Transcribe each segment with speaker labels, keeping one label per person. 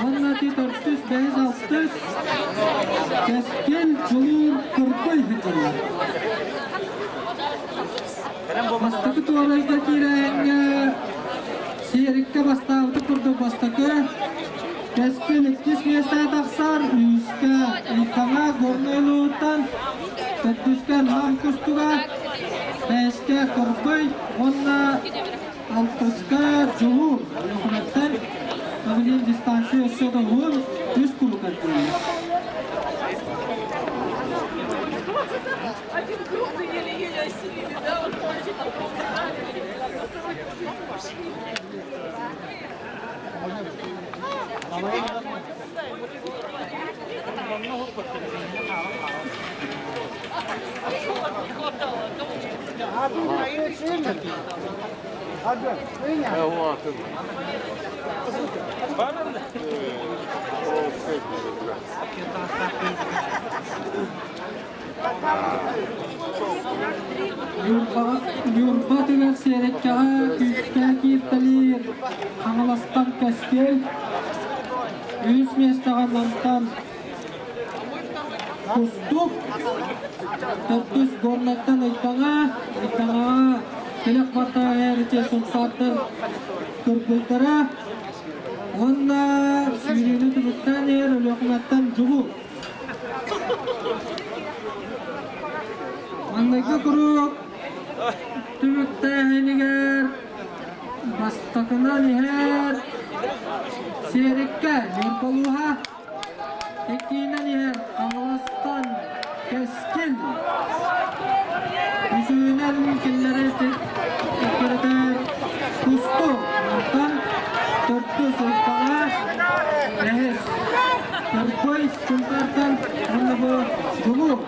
Speaker 1: Onati 400 keskin julur kurkuy hıcılar. Bastakı tuğalayda kirayenge siyerikte bastavdı kurdu bastakı keskin ikis miyasa taksar üyüske ikama gornayluğutan tetüske nam kustuga eske kurkuy onna altıska julur hükümetten Nabilin distansı yaşadı vur, 100 kulu kaçırıyor. Yurba tüver seyrekkağa küçükler kirtelir Angalastan keskel Yüz mestağanlantan Kustuk 400 gornaktan aytana Kelek bata erice sultatın Kırpıtara Onna sürünü tübütten er ölüyakmattan cubu Andaki kuruk tübükte heniger bastakına niher seyrekke yurbaluha ekine niher Angalastan keskin Yüzüğünen mümkünlere tekirder kustu Ondan 400 ayıkana rehes Kırkoy sıntardan onu bu cubu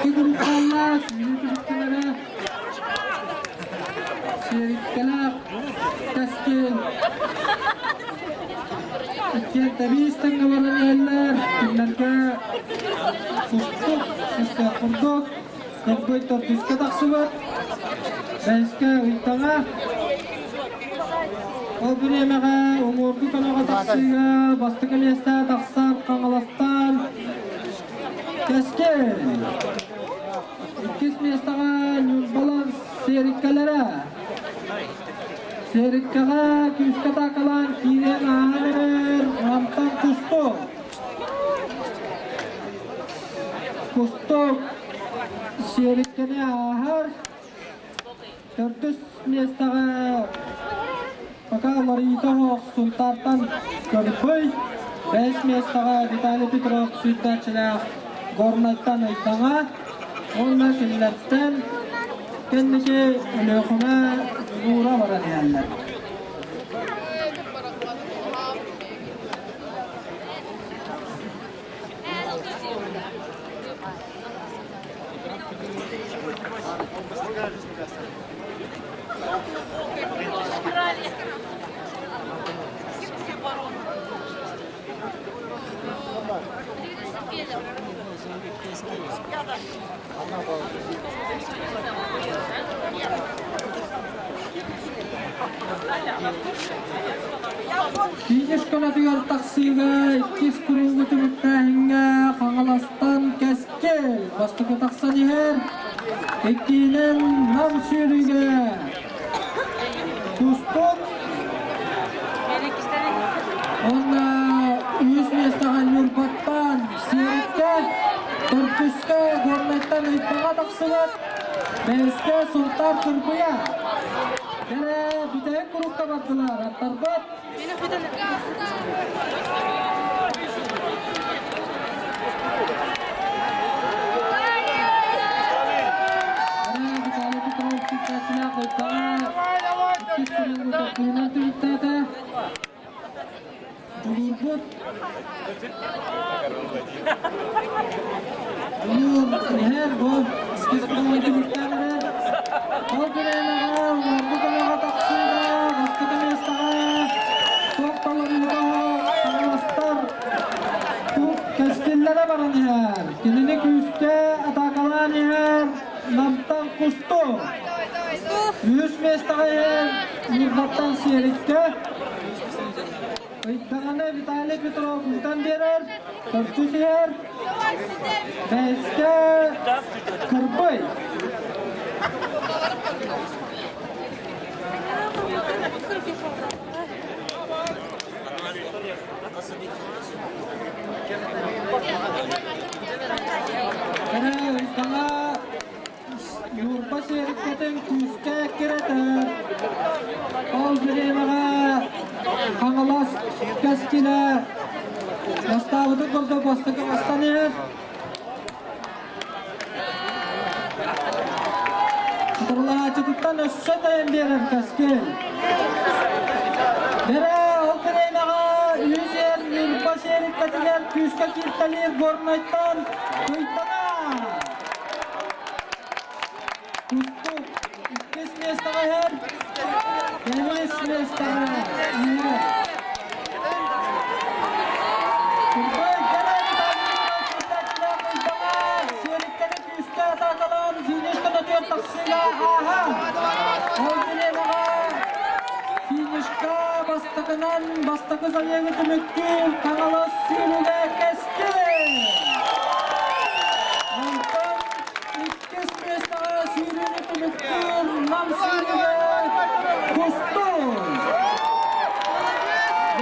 Speaker 1: İki gruplarla sürüklere seyrekkeler keskin İkiye tabi istengi varan yerler Kimlerge kustuk, siske kurduk Kırkoy 400'ke taksıvat Beşke uytağa O bir yemeğe umurdu kanağa taksıga Bastıkı miyeste taksar Kangalastan Keskin İkis miyestağa yurbalar seyrekkelere Seyrekkeğa küske takalan kiren ağanır Ramtan kustuk Kustuk Seyrekkene ahar 400 miyestağa Bakalar itağı sultartan körpüy 5 miyestağa Vitali Petrov sütdaçılar Gornattan aytağa Onlar kimlerden kendisi ölüğüne uğra varan yerler. Kiyes kanatıyor taksiga, ikis kurugu tümüttähinga, Kangalastan keskel, bastıkı taksani her, ekinen nam sürüge, kustuk, ona 100 miyestahan yurbattan, siyerikke, 400'ke gornettan ayıktağa taksıvat, 5'ke sultar kırpıya. Kere bir de kurukta baktılar, attarbat. Bu kısmını birliklerle Algıraynağa, Vurgudanağa taksıyla, Baskıda Mestağa, Toktalarıyla, Kanalastar, bu keskillere varan yer. Kendini küste atakalan yer, Namtan kustu. Yüz Mestağa yer, Vurgattan Siyerik'te. Kayıtlarına Vitali Petrov Kultan verir, Törtüs yer, Beske, Kırbay. Sana Yurba Siyerik'ten küske kireter. Algıraynağa, Kangalas Kaskine, Yastavıdı kolda bastıkı bastanı. Kıtırlığa çıtıktan össe dayan verir Kaskin. Bere Algıraynağa, Yüzer, Yurba Siyerik'ten küske kirtelir Gornayttan, Kıytana. Kustuk, İkkes Mestağa her, Deniz Mestağa, İyi. Kurbay, gene bir tane Kıytana, Siyerik'ten küske atakalan, Finişten ötüyor taksıyla, aha. Algıraynağa, Finişka bastakınan, bastakı zaviyevi tümükkül, Kangalas sürüle keskin. Altan, İkkes Mestağa sürüle tümükkül, nam sürüle kustu.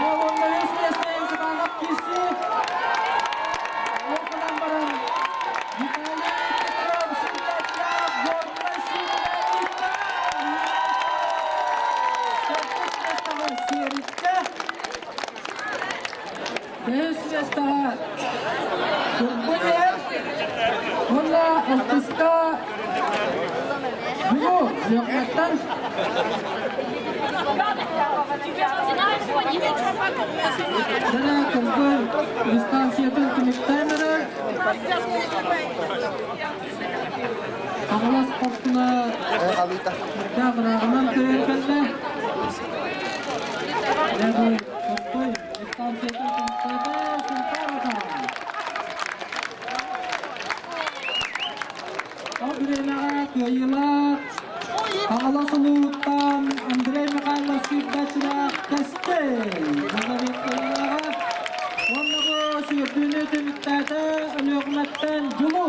Speaker 1: Yavunda yüz Mestağ'ın kıtanak kesip, okunan baran, Vitali Petrov Sintatya, Gorna sürüle İktan. Törtüs Mestağa Siyerik'te, Beş Mestağa Kırbay. Valla Altıska Bunu Yokmaktan Dana Kırbay Distansiyatın Tümüktenleri Kamalas Korkuna Dağırağından Töyerkenle Yani Kırbay Distansiyatın Tümüktenleri Sultanatan Algıraynağa kıyılar, Kangalas Uluğut'tan Andrei Mikhailov Sivdaçı'na keskin. Kıyılar, onları sürdüğünü tümüklerde ölüğmetten Culu.